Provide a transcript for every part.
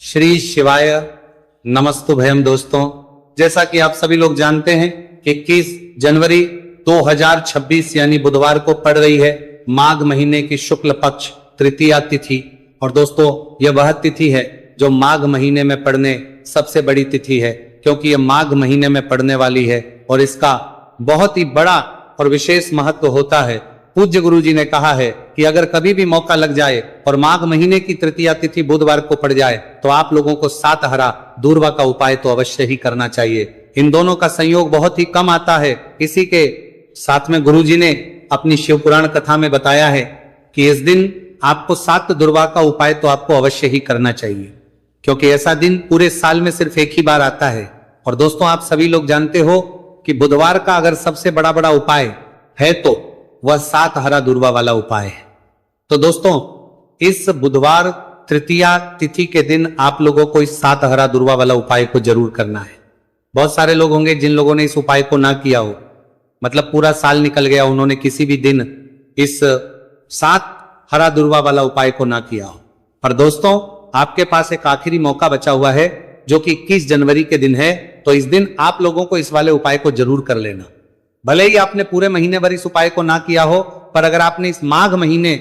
श्री शिवाय नमस्तुभयम। दोस्तों, जैसा कि आप सभी लोग जानते हैं, 21 जनवरी 2026 यानी बुधवार को पड़ रही है माघ महीने की शुक्ल पक्ष तृतीया तिथि। और दोस्तों, यह वह तिथि है जो माघ महीने में पड़ने सबसे बड़ी तिथि है, क्योंकि यह माघ महीने में पड़ने वाली है और इसका बहुत ही बड़ा और विशेष महत्व होता है। पूज्य गुरु जी ने कहा है कि अगर कभी भी मौका लग जाए और माघ महीने की तृतीया तिथि बुधवार को पड़ जाए तो आप लोगों को सातहरा दूर्वा का उपाय तो अवश्य ही करना चाहिए। इन दोनों का संयोग बहुत ही कम आता है। इसी के साथ में गुरु जी ने अपनी शिव पुराण कथा में बताया है कि इस दिन आपको 7 दुर्वा का उपाय तो आपको अवश्य ही करना चाहिए, क्योंकि ऐसा दिन पूरे साल में सिर्फ एक ही बार आता है। और दोस्तों, आप सभी लोग जानते हो कि बुधवार का अगर सबसे बड़ा उपाय है तो वह 7 हरा दुर्वा वाला उपाय है। तो दोस्तों, इस बुधवार तृतीया तिथि के दिन आप लोगों को इस 7 हरा दुर्वा वाला उपाय को जरूर करना है। बहुत सारे लोग होंगे जिन लोगों ने इस उपाय को ना किया हो, मतलब पूरा साल निकल गया, उन्होंने किसी भी दिन इस 7 हरा दुर्वा वाला उपाय को ना किया हो। पर दोस्तों, आपके पास एक आखिरी मौका बचा हुआ है जो कि 21 जनवरी के दिन है। तो इस दिन आप लोगों को इस वाले उपाय को जरूर कर लेना। भले ही आपने पूरे महीने भर इस उपाय को ना किया हो, पर अगर आपने इस माघ महीने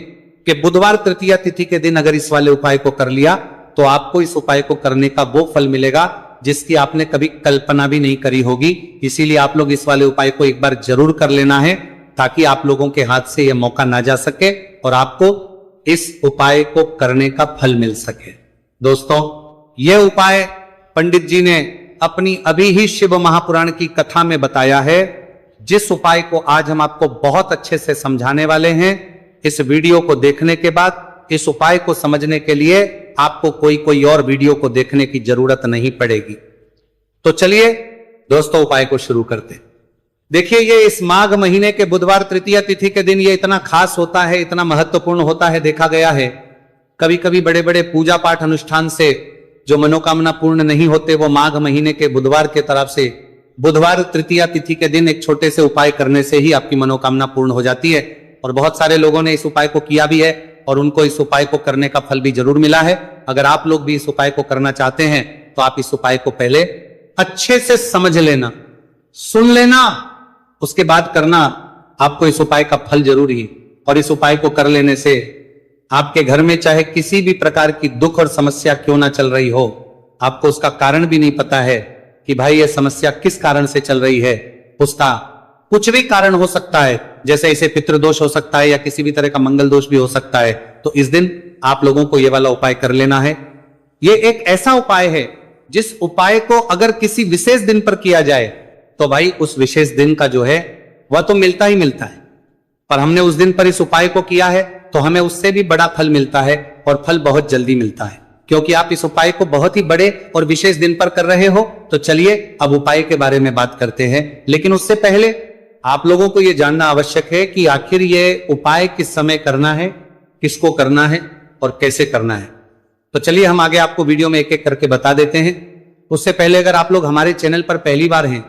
के बुधवार तृतीया तिथि के दिन अगर इस वाले उपाय को कर लिया तो आपको इस उपाय को करने का वो फल मिलेगा जिसकी आपने कभी कल्पना भी नहीं करी होगी। इसीलिए आप लोग इस वाले उपाय को एक बार जरूर कर लेना है, ताकि आप लोगों के हाथ से यह मौका ना जा सके और आपको इस उपाय को करने का फल मिल सके। दोस्तों, यह उपाय पंडित जी ने अपनी अभी ही शिव महापुराण की कथा में बताया है, जिस उपाय को आज हम आपको बहुत अच्छे से समझाने वाले हैं। इस वीडियो को देखने के बाद इस उपाय को समझने के लिए आपको कोई और वीडियो को देखने की जरूरत नहीं पड़ेगी। तो चलिए दोस्तों, उपाय को शुरू करते हैं। देखिए, ये इस माघ महीने के बुधवार तृतीया तिथि के दिन ये इतना खास होता है, इतना महत्वपूर्ण होता है। देखा गया है कभी कभी बड़े बड़े पूजा पाठ अनुष्ठान से जो मनोकामना पूर्ण नहीं होते, वो माघ महीने के बुधवार के तरफ से बुधवार तृतीया तिथि के दिन एक छोटे से उपाय करने से ही आपकी मनोकामना पूर्ण हो जाती है। और बहुत सारे लोगों ने इस उपाय को किया भी है और उनको इस उपाय को करने का फल भी जरूर मिला है। अगर आप लोग भी इस उपाय को करना चाहते हैं तो आप इस उपाय को पहले अच्छे से समझ लेना, सुन लेना, उसके बाद करना। आपको इस उपाय का फल जरूर ही, और इस उपाय को कर लेने से आपके घर में चाहे किसी भी प्रकार की दुख और समस्या क्यों ना चल रही हो, आपको उसका कारण भी नहीं पता है कि भाई यह समस्या किस कारण से चल रही है, उसका कुछ भी कारण हो सकता है। जैसे इसे पितृदोष हो सकता है या किसी भी तरह का मंगल दोष भी हो सकता है। तो इस दिन आप लोगों को यह वाला उपाय कर लेना है। यह एक ऐसा उपाय है जिस उपाय को अगर किसी विशेष दिन पर किया जाए तो भाई उस विशेष दिन का जो है वह तो मिलता ही मिलता है। पर हमने उस दिन पर इस उपाय को किया है तो हमें उससे भी बड़ा फल मिलता है, और फल बहुत जल्दी मिलता है, क्योंकि आप इस उपाय को बहुत ही बड़े और विशेष दिन पर कर रहे हो। तो चलिए अब उपाय के बारे में बात करते हैं। लेकिन उससे पहले आप लोगों को यह जानना आवश्यक है कि आखिर ये उपाय किस समय करना है, किसको करना है और कैसे करना है। तो चलिए हम आगे आपको वीडियो में एक एक करके बता देते हैं। उससे पहले अगर आप लोग हमारे चैनल पर पहली बार हैं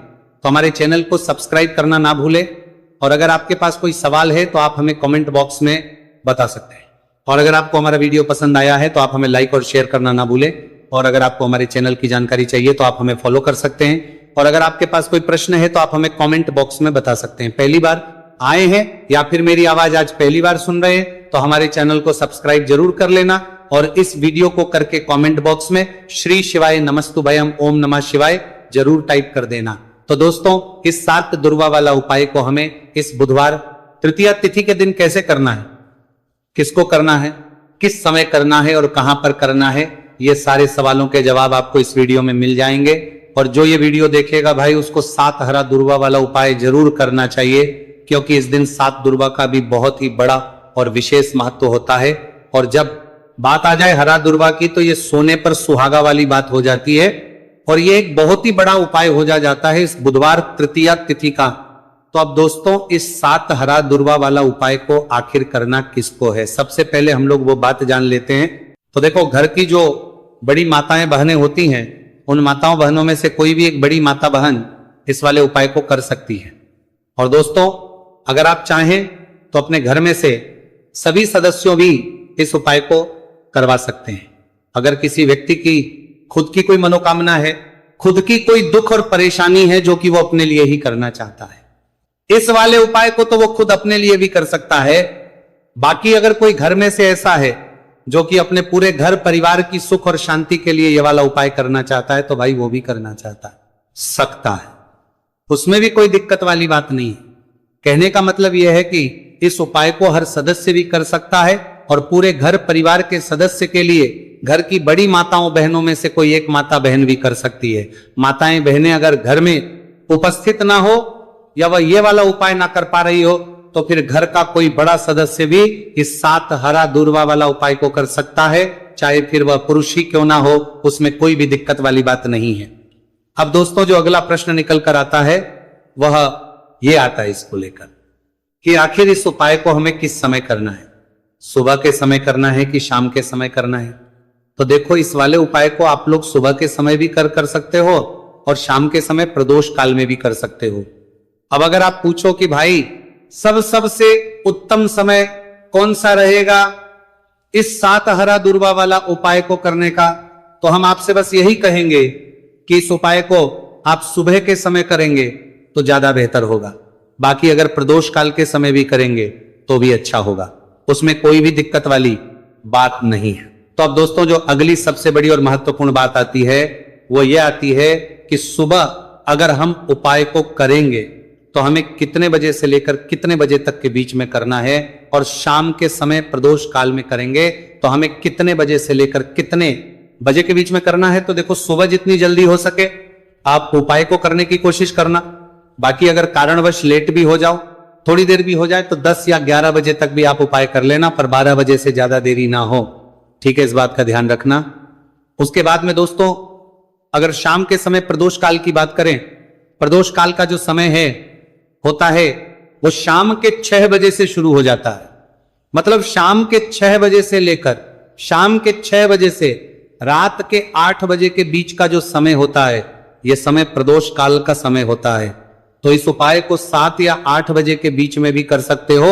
तो हमारे चैनल को सब्सक्राइब करना ना भूलें, और अगर आपके पास कोई सवाल है तो आप हमें कमेंट बॉक्स में बता सकते हैं। और अगर आपको हमारा वीडियो पसंद आया है तो आप हमें लाइक और शेयर करना ना भूलें। और अगर आपको हमारे चैनल की जानकारी चाहिए तो आप हमें फॉलो कर सकते हैं। और अगर आपके पास कोई प्रश्न है तो आप हमें कमेंट बॉक्स में बता सकते हैं। पहली बार आए हैं या फिर मेरी आवाज आज पहली बार सुन रहे हैं तो हमारे चैनल को सब्सक्राइब जरूर कर लेना, और इस वीडियो को करके कमेंट बॉक्स में श्री शिवाय नमस्तुभयम ओम नमः शिवाय जरूर टाइप कर देना। तो दोस्तों, इस 7 दुर्वा वाला उपाय को हमें इस बुधवार तृतीया तिथि के दिन कैसे करना है, किसको करना है, किस समय करना है और कहां पर करना है, ये सारे सवालों के जवाब आपको इस वीडियो में मिल जाएंगे। और जो ये वीडियो देखेगा भाई, उसको 7 हरा दुर्वा वाला उपाय जरूर करना चाहिए, क्योंकि इस दिन 7 दुर्वा का भी बहुत ही बड़ा और विशेष महत्व होता है। और जब बात आ जाए हरा दुर्वा की तो ये सोने पर सुहागा वाली बात हो जाती है, और ये एक बहुत ही बड़ा उपाय हो जाता है इस बुधवार तृतीया तिथि का। तो अब दोस्तों, इस 7 हरा दुर्वा वाला उपाय को आखिर करना किसको है, सबसे पहले हम लोग वो बात जान लेते हैं। तो देखो, घर की जो बड़ी माताएं बहनें होती हैं, उन माताओं बहनों में से कोई भी एक बड़ी माता बहन इस वाले उपाय को कर सकती है। और दोस्तों, अगर आप चाहें तो अपने घर में से सभी सदस्यों भी इस उपाय को करवा सकते हैं। अगर किसी व्यक्ति की खुद की कोई मनोकामना है, खुद की कोई दुख और परेशानी है जो कि वो अपने लिए ही करना चाहता है, इस वाले उपाय को तो वो खुद अपने लिए भी कर सकता है। बाकी अगर कोई घर में से ऐसा है जो कि अपने पूरे घर परिवार की सुख और शांति के लिए ये वाला उपाय करना चाहता है, तो भाई वो भी करना सकता है, उसमें भी कोई दिक्कत वाली बात नहीं है। कहने का मतलब यह है कि इस उपाय को हर सदस्य भी कर सकता है और पूरे घर परिवार के सदस्य के लिए घर की बड़ी माताओं बहनों में से कोई एक माता बहन भी कर सकती है। माताएं बहनें अगर घर में उपस्थित ना हो या वह ये वाला उपाय ना कर पा रही हो, तो फिर घर का कोई बड़ा सदस्य भी इस 7 हरा दूर्वा वाला उपाय को कर सकता है, चाहे फिर वह पुरुष ही क्यों ना हो, उसमें कोई भी दिक्कत वाली बात नहीं है। अब दोस्तों जो अगला प्रश्न निकल कर आता है वह ये आता है इसको लेकर कि आखिर इस उपाय को हमें किस समय करना है, सुबह के समय करना है कि शाम के समय करना है। तो देखो, इस वाले उपाय को आप लोग सुबह के समय भी कर सकते हो और शाम के समय प्रदोष काल में भी कर सकते हो। अब अगर आप पूछो कि भाई सबसे उत्तम समय कौन सा रहेगा इस 7 हरा दूर्वा वाला उपाय को करने का, तो हम आपसे बस यही कहेंगे कि इस उपाय को आप सुबह के समय करेंगे तो ज्यादा बेहतर होगा। बाकी अगर प्रदोष काल के समय भी करेंगे तो भी अच्छा होगा, उसमें कोई भी दिक्कत वाली बात नहीं है। तो अब दोस्तों जो अगली सबसे बड़ी और महत्वपूर्ण बात आती है वो ये आती है कि सुबह अगर हम उपाय को करेंगे तो हमें कितने बजे से लेकर कितने बजे तक के बीच में करना है, और शाम के समय प्रदोष काल में करेंगे तो हमें कितने बजे से लेकर कितने बजे के बीच में करना है। तो देखो, सुबह जितनी जल्दी हो सके आप उपाय को करने की कोशिश करना। बाकी अगर कारणवश लेट भी हो जाओ, थोड़ी देर भी हो जाए, तो 10 या 11 बजे तक भी आप उपाय कर लेना, पर 12 बजे से ज्यादा देरी ना हो। ठीक है, इस बात का ध्यान रखना। उसके बाद में दोस्तों अगर शाम के समय प्रदोष काल की बात करें, प्रदोष काल का जो समय होता है वो शाम के 6 बजे से शुरू हो जाता है। मतलब शाम के 6 बजे से लेकर शाम के 6 बजे से रात के 8 बजे के बीच का जो समय होता है, यह समय प्रदोष काल का समय होता है। तो इस उपाय को 7 या 8 बजे के बीच में भी कर सकते हो।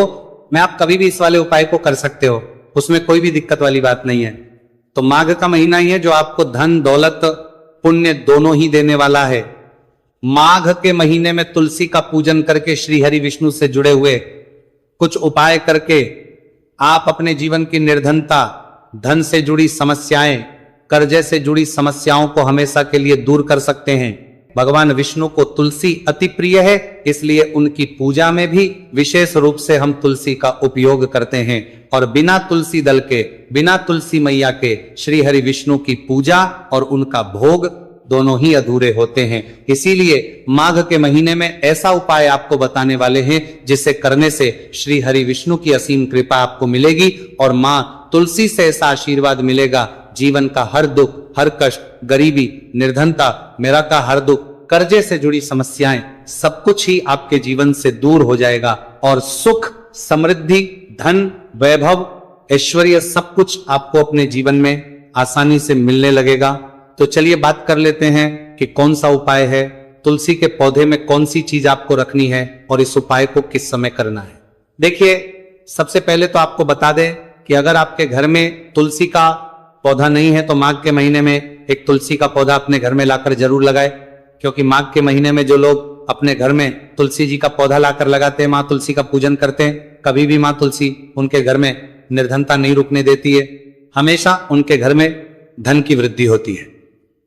मैं आप कभी भी इस वाले उपाय को कर सकते हो, उसमें कोई भी दिक्कत वाली बात नहीं है। तो माघ का महीना ही है जो आपको धन दौलत पुण्य दोनों ही देने वाला है। माघ के महीने में तुलसी का पूजन करके श्री हरि विष्णु से जुड़े हुए कुछ उपाय करके आप अपने जीवन की निर्धनता, धन से जुड़ी समस्याएं, कर्जे से जुड़ी समस्याओं को हमेशा के लिए दूर कर सकते हैं। भगवान विष्णु को तुलसी अति प्रिय है, इसलिए उनकी पूजा में भी विशेष रूप से हम तुलसी का उपयोग करते हैं। और बिना तुलसी दल के, बिना तुलसी मैया के श्री हरि विष्णु की पूजा और उनका भोग दोनों ही अधूरे होते हैं। इसीलिए माघ के महीने में ऐसा उपाय आपको बताने वाले हैं जिसे करने से श्री हरि विष्णु की असीम कृपा आपको मिलेगी और मां तुलसी से ऐसा आशीर्वाद मिलेगा, जीवन का हर दुख, हर कष्ट, गरीबी, निर्धनता, मेरा का हर दुख, कर्जे से जुड़ी समस्याएं, सब कुछ ही आपके जीवन से दूर हो जाएगा और सुख, समृद्धि, धन, वैभव, ऐश्वर्य सब कुछ आपको अपने जीवन में आसानी से मिलने लगेगा। तो चलिए बात कर लेते हैं कि कौन सा उपाय है, तुलसी के पौधे में कौन सी चीज आपको रखनी है और इस उपाय को किस समय करना है। देखिए, सबसे पहले तो आपको बता दें कि अगर आपके घर में तुलसी का पौधा नहीं है तो माघ के महीने में एक तुलसी का पौधा अपने घर में लाकर जरूर लगाए, क्योंकि माघ के महीने में जो लोग अपने घर में तुलसी जी का पौधा लाकर लगाते हैं, माँ तुलसी का पूजन करते हैं, कभी भी माँ तुलसी उनके घर में निर्धनता नहीं रुकने देती है। हमेशा उनके घर में धन की वृद्धि होती है,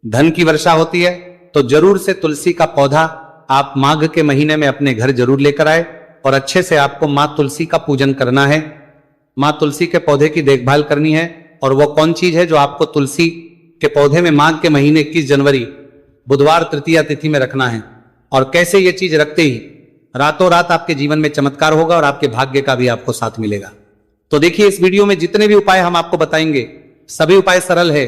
धन की वर्षा होती है। तो जरूर से तुलसी का पौधा आप माघ के महीने में अपने घर जरूर लेकर आए और अच्छे से आपको माँ तुलसी का पूजन करना है, माँ तुलसी के पौधे की देखभाल करनी है। और वो कौन चीज है जो आपको तुलसी के पौधे में माघ के महीने 21 जनवरी बुधवार तृतीया तिथि में रखना है। और कैसे ये चीज रखते ही रातों रात आपके जीवन में चमत्कार होगा और आपके भाग्य का भी आपको साथ मिलेगा। तो देखिए, इस वीडियो में जितने भी उपाय हम आपको बताएंगे सभी उपाय सरल है।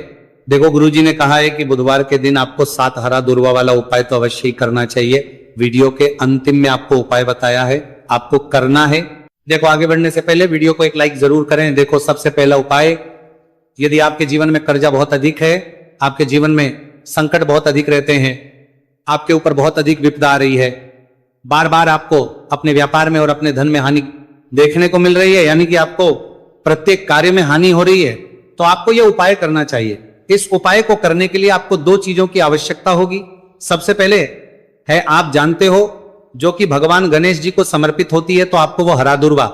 देखो, गुरुजी ने कहा है कि बुधवार के दिन आपको 7 हरा दूर्वा वाला उपाय तो अवश्य ही करना चाहिए। वीडियो के अंतिम में आपको उपाय बताया है, आपको करना है। देखो, आगे बढ़ने से पहले वीडियो को एक लाइक जरूर करें। देखो, सबसे पहला उपाय, यदि आपके जीवन में कर्जा बहुत अधिक है, आपके जीवन में संकट बहुत अधिक रहते हैं, आपके ऊपर बहुत अधिक विपदा आ रही है, बार बार आपको अपने व्यापार में और अपने धन में हानि देखने को मिल रही है, यानी कि आपको प्रत्येक कार्य में हानि हो रही है, तो आपको यह उपाय करना चाहिए। इस उपाय को करने के लिए आपको दो चीजों की आवश्यकता होगी। सबसे पहले है, आप जानते हो, जो कि भगवान गणेश जी को समर्पित होती है, तो आपको वो हरा दुर्वा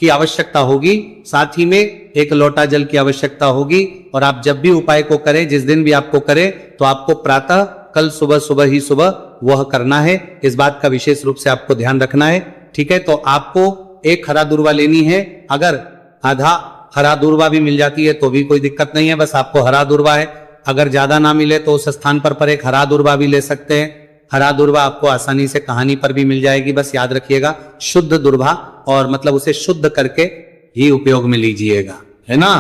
की आवश्यकता होगी। साथ ही में एक लोटा जल की आवश्यकता होगी। और आप जब भी उपाय को करें, जिस दिन भी आपको करें, तो आपको प्रातः कल सुबह ही सुबह वह करना है। इस बात का विशेष रूप से आपको ध्यान रखना है। ठीक है, तो आपको एक हरा दुर्वा लेनी है। अगर आधा हरा दुर्वा भी मिल जाती है तो भी कोई दिक्कत नहीं है, बस आपको हरा दुर्वा है। अगर ज्यादा ना मिले तो उस स्थान पर एक हरा दुर्वा भी ले सकते हैं। हरा दुर्वा आपको आसानी से कहानी पर भी मिल जाएगी। बस याद रखिएगा, शुद्ध दुर्वा, और मतलब उसे शुद्ध करके ही उपयोग में लीजिएगा, है ना।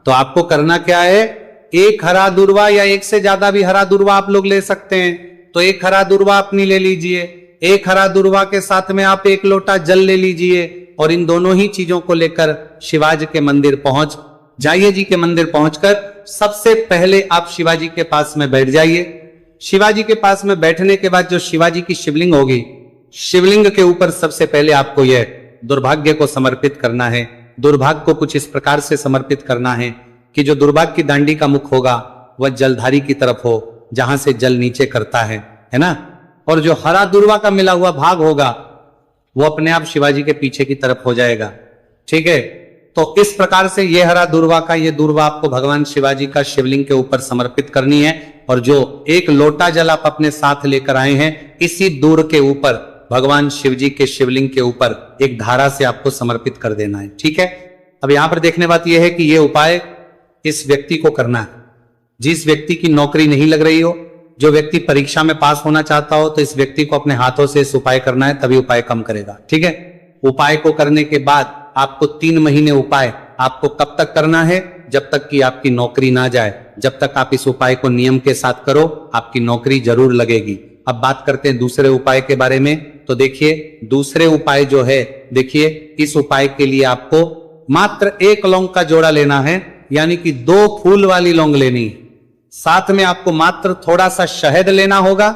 तो आपको करना क्या है, एक हरा दुर्वा या एक से ज्यादा भी हरा दुर्वा आप लोग ले सकते हैं। तो एक हरा दुर्वा अपनी ले लीजिए। एक हरा दुर्वा के साथ में आप एक लोटा जल ले लीजिए, और इन दोनों ही चीजों को लेकर शिवाजी के मंदिर पहुंच जाइए। जी के मंदिर पहुंचकर सबसे पहले आप शिवाजी के पास में बैठ जाइए। शिवाजी के पास में बैठने के बाद जो शिवाजी की शिवलिंग होगी, शिवलिंग के ऊपर सबसे पहले आपको यह दुर्भाग्य को समर्पित करना है। दुर्भाग्य को कुछ इस प्रकार से समर्पित करना है कि जो दुर्भाग्य की दांडी का मुख होगा वह जलधारी की तरफ हो, जहां से जल नीचे करता है ना। और जो हरा दुर्वा का मिला हुआ भाग होगा वो अपने आप शिवाजी के पीछे की तरफ हो जाएगा। ठीक है, तो इस प्रकार से ये हरा दुर्वा का ये दुर्वा आपको भगवान शिवाजी का शिवलिंग के ऊपर समर्पित करनी है। और जो एक लोटा जल आप अपने साथ लेकर आए हैं, इसी दूर के ऊपर भगवान शिवजी के शिवलिंग के ऊपर एक धारा से आपको समर्पित कर देना है। ठीक है, अब यहां पर देखने बात यह है कि यह उपाय इस व्यक्ति को करना है जिस व्यक्ति की नौकरी नहीं लग रही हो। जो व्यक्ति परीक्षा में पास होना चाहता हो, तो इस व्यक्ति को अपने हाथों से इस उपाय करना है, तभी उपाय कम करेगा। ठीक है, उपाय को करने के बाद आपको 3 महीने उपाय आपको कब तक करना है, जब तक कि आपकी नौकरी ना जाए। जब तक आप इस उपाय को नियम के साथ करो, आपकी नौकरी जरूर लगेगी। अब बात करते हैं दूसरे उपाय के बारे में। तो देखिए, दूसरे उपाय जो है, देखिए, इस उपाय के लिए आपको मात्र 1 लौंग का जोड़ा लेना है, यानी कि 2 फूल वाली लौंग लेनी है। साथ में आपको मात्र थोड़ा सा शहद लेना होगा,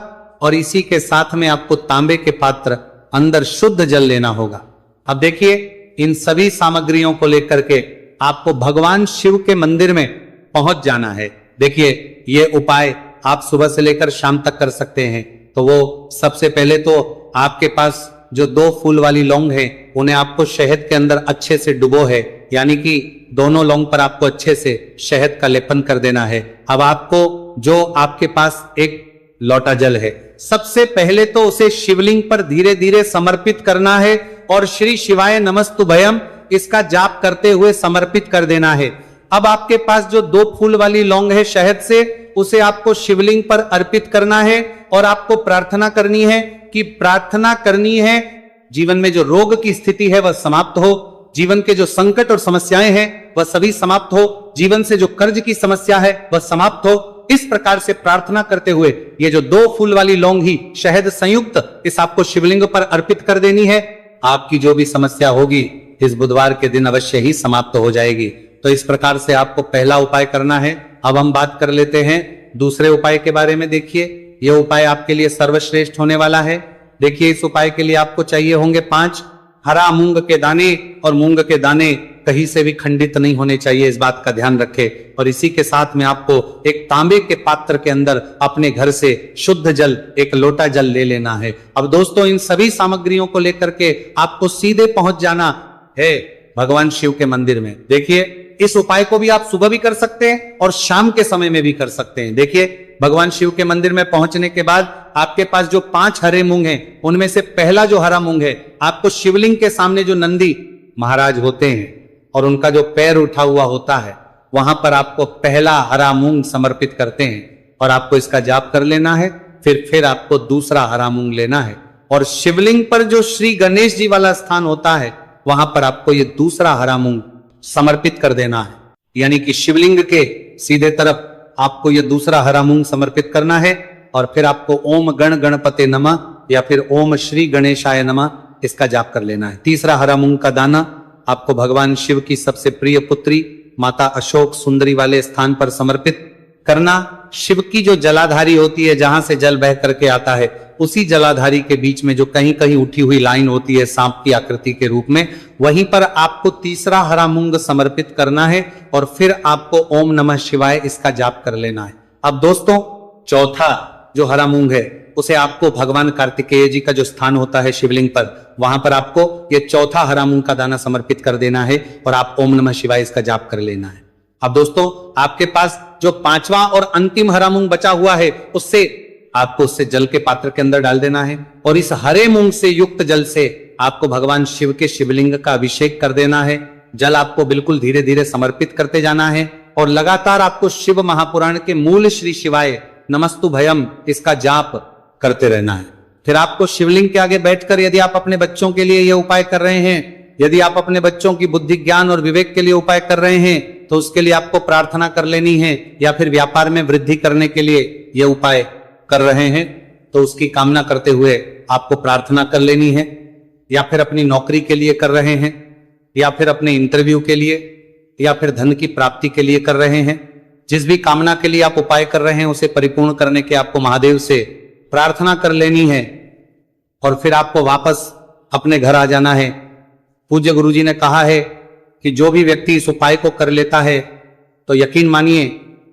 और इसी के साथ में आपको तांबे के पात्र अंदर शुद्ध जल लेना होगा। अब देखिए, इन सभी सामग्रियों को लेकर के आपको भगवान शिव के मंदिर में पहुंच जाना है। देखिए, ये उपाय आप सुबह से लेकर शाम तक कर सकते हैं। तो वो सबसे पहले तो आपके पास जो 2 फूल वाली लौंग है, उन्हें आपको शहद के अंदर अच्छे से डुबो है, यानी कि दोनों लौंग पर आपको अच्छे से शहद का लेपन कर देना है। अब आपको जो आपके पास एक लोटा जल है, सबसे पहले तो उसे शिवलिंग पर धीरे धीरे समर्पित करना है, और श्री शिवाय नमस्तुभयम इसका जाप करते हुए समर्पित कर देना है। अब आपके पास जो 2 फूल वाली लौंग है शहद से, उसे आपको शिवलिंग पर अर्पित करना है, और आपको प्रार्थना करनी है जीवन में जो रोग की स्थिति है वह समाप्त हो, जीवन के जो संकट और समस्याएं हैं वह सभी समाप्त हो, जीवन से जो कर्ज की समस्या है वह समाप्त हो। इस प्रकार से प्रार्थना करते हुए ये जो 2 फूल वाली लौंग ही शहद संयुक्त इस आपको शिवलिंग पर अर्पित कर देनी है। आपकी जो भी समस्या होगी इस बुधवार के दिन अवश्य ही समाप्त हो जाएगी। तो इस प्रकार से आपको पहला उपाय करना है। अब हम बात कर लेते हैं दूसरे उपाय के बारे में। देखिए, यह उपाय आपके लिए सर्वश्रेष्ठ होने वाला है। देखिए, इस उपाय के लिए आपको चाहिए होंगे 5 हरा मूंग के दाने, और मूंग के दाने कहीं से भी खंडित नहीं होने चाहिए, इस बात का ध्यान रखें। और इसी के साथ में आपको एक तांबे के पात्र के अंदर अपने घर से शुद्ध जल, एक लोटा जल ले लेना है। अब दोस्तों, इन सभी सामग्रियों को लेकर के आपको सीधे पहुंच जाना है भगवान शिव के मंदिर में। देखिए, इस उपाय को भी आप सुबह भी कर सकते हैं और शाम के समय में भी कर सकते हैं। देखिए, भगवान शिव के मंदिर में पहुंचने के बाद आपके पास जो 5 हरे मूंग हैं, उनमें से पहला जो हरा मूंग है, आपको शिवलिंग के सामने जो नंदी महाराज होते हैं और उनका जो पैर उठा हुआ होता है, वहां पर आपको पहला हरा मूंग समर्पित करते हैं, और आपको इसका जाप कर लेना है। फिर आपको दूसरा हरा मूंग लेना है, और शिवलिंग पर जो श्री गणेश जी वाला स्थान होता है, वहां पर आपको ये दूसरा हरा मूंग समर्पित कर देना है। यानी कि शिवलिंग के सीधे तरफ आपको ये दूसरा हरा मूंग समर्पित करना है, और फिर आपको ओम गण गणपते नमः या फिर ओम श्री गणेशाय नमः इसका जाप कर लेना है। तीसरा हरा मूंग का दाना आपको भगवान शिव की सबसे प्रिय पुत्री माता अशोक सुंदरी वाले स्थान पर समर्पित करना। शिव की जो जलाधारी होती है, जहां से जल बह करके आता है, उसी जलाधारी के बीच में जो कहीं कहीं उठी हुई लाइन होती है सांप की आकृति के रूप में, वहीं पर आपको तीसरा हरा मूंग समर्पित करना है और फिर आपको ओम नमः शिवाय इसका जाप कर लेना है। अब दोस्तों, चौथा जो हरा मूंग है उसे आपको भगवान कार्तिकेय जी का जो स्थान होता है शिवलिंग पर, वहां पर आपको ये चौथा हरा मूंग का दाना समर्पित कर देना है और आप ओम नमः शिवाय इसका जाप कर लेना है। अब दोस्तों, आपके पास जो पांचवा और अंतिम हरा मूंग बचा हुआ है आपको उससे जल के पात्र के अंदर डाल देना है और इस हरे मूंग से युक्त जल से आपको भगवान शिव के शिवलिंग का अभिषेक कर देना है। जल आपको बिल्कुल धीरे धीरे समर्पित करते जाना है और लगातार आपको शिव महापुराण के मूल श्री शिवाय नमस्तु भयम इसका जाप करते रहना है। फिर आपको शिवलिंग के आगे बैठकर, यदि आप अपने बच्चों के लिए यह उपाय कर रहे हैं, यदि आप अपने बच्चों की बुद्धि ज्ञान और विवेक के लिए उपाय कर रहे हैं, तो उसके लिए आपको प्रार्थना कर लेनी है, या फिर व्यापार में वृद्धि करने के लिए यह उपाय कर रहे हैं तो उसकी कामना करते हुए आपको प्रार्थना कर लेनी है, या फिर अपनी नौकरी के लिए कर रहे हैं, या फिर अपने इंटरव्यू के लिए, या फिर धन की प्राप्ति के लिए कर रहे हैं। जिस भी कामना के लिए आप उपाय कर रहे हैं उसे परिपूर्ण करने के आपको महादेव से प्रार्थना कर लेनी है और फिर आपको वापस अपने घर आ जाना है। पूज्य गुरुजी ने कहा है कि जो भी व्यक्ति इस उपाय को कर लेता है तो यकीन मानिए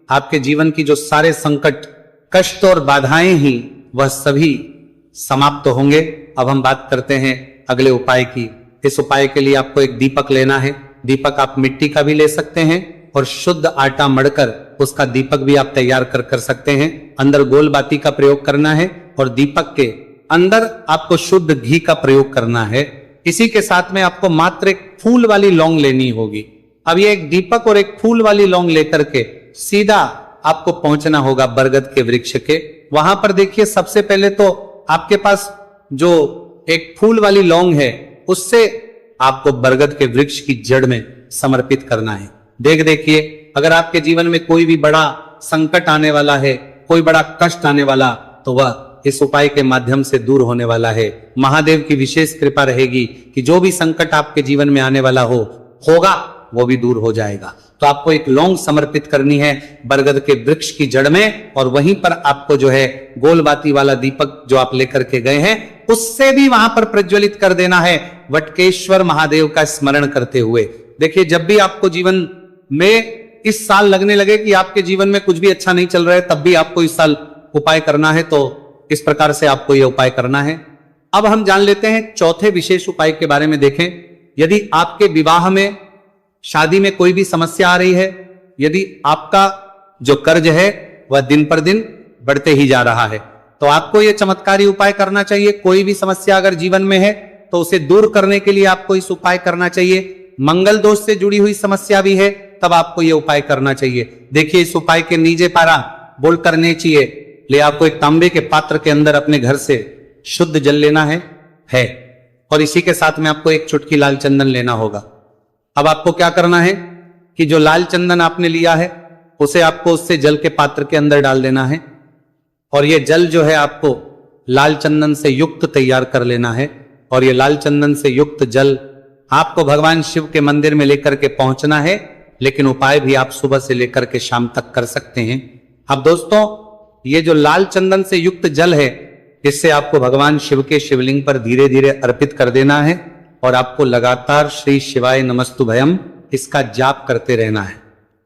आपके जीवन की जो सारे संकट, कष्ट और बाधाएं ही वह सभी समाप्त होंगे। अब हम बात करते हैं अगले उपाय की। इस उपाय के लिए आपको एक दीपक लेना है। दीपक आप मिट्टी का भी ले सकते हैं और शुद्ध आटा मढ़कर उसका दीपक भी आप तैयार कर सकते हैं। अंदर गोल बाती का प्रयोग करना है और दीपक के अंदर आपको शुद्ध घी का प्रयोग करना है। इसी के साथ में आपको मात्र एक फूल वाली लौंग लेनी होगी। अब ये एक दीपक और एक फूल वाली लौंग लेकर के सीधा आपको पहुंचना होगा बरगद के वृक्ष के। वहां पर देखिए, सबसे पहले तो आपके पास जो एक फूल वाली लौंग है उससे आपको बरगद के वृक्ष की जड़ में समर्पित करना है। देखिए, अगर आपके जीवन में कोई भी बड़ा संकट आने वाला है, कोई बड़ा कष्ट आने वाला, तो वह इस उपाय के माध्यम से दूर होने वाला है। महादेव की विशेष कृपा रहेगी कि जो भी संकट आपके जीवन में आने वाला होगा वो भी दूर हो जाएगा। तो आपको एक लौंग समर्पित करनी है बरगद के वृक्ष की जड़ में, और वहीं पर आपको जो है गोलबाती वाला दीपक जो आप लेकर के गए हैं उससे भी वहां पर प्रज्वलित कर देना है, वटकेश्वर महादेव का स्मरण करते हुए। देखिए, जब भी आपको जीवन में इस साल लगने लगे कि आपके जीवन में कुछ भी अच्छा नहीं चल रहा है, तब भी आपको इस साल उपाय करना है। तो इस प्रकार से आपको यह उपाय करना है। अब हम जान लेते हैं चौथे विशेष उपाय के बारे में। देखें, यदि आपके विवाह में, शादी में कोई भी समस्या आ रही है, यदि आपका जो कर्ज है वह दिन पर दिन बढ़ते ही जा रहा है, तो आपको यह चमत्कारी उपाय करना चाहिए। कोई भी समस्या अगर जीवन में है तो उसे दूर करने के लिए आपको इस उपाय करना चाहिए। मंगल दोष से जुड़ी हुई समस्या भी है तब आपको यह उपाय करना चाहिए। देखिए, इस उपाय के नीचे पारा बोल करने चाहिए ले आपको एक तांबे के पात्र के अंदर अपने घर से शुद्ध जल लेना है और इसी के साथ में आपको एक चुटकी लाल चंदन लेना होगा। अब आपको क्या करना है कि जो लाल चंदन आपने लिया है उसे आपको उससे जल के पात्र के अंदर डाल देना है और ये जल जो है आपको लाल चंदन से युक्त तैयार कर लेना है। और ये लाल चंदन से युक्त जल आपको भगवान शिव के मंदिर में लेकर के पहुंचना है, लेकिन उपाय भी आप सुबह से लेकर के शाम तक कर सकते हैं। अब दोस्तों, ये जो लाल चंदन से युक्त जल है इससे आपको भगवान शिव के शिवलिंग पर धीरे धीरे अर्पित कर देना है और आपको लगातार श्री शिवाय नमस्तु भयम इसका जाप करते रहना है।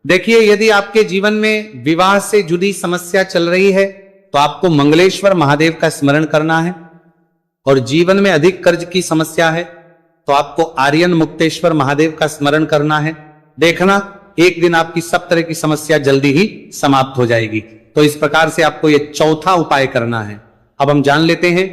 देखिए, यदि आपके जीवन में विवाह से जुड़ी समस्या चल रही है तो आपको मंगलेश्वर महादेव का स्मरण करना है, और जीवन में अधिक कर्ज की समस्या है तो आपको आर्यन मुक्तेश्वर महादेव का स्मरण करना है। देखना, एक दिन आपकी सब तरह की समस्या जल्दी ही समाप्त हो जाएगी। तो इस प्रकार से आपको ये चौथा उपाय करना है। अब हम जान लेते हैं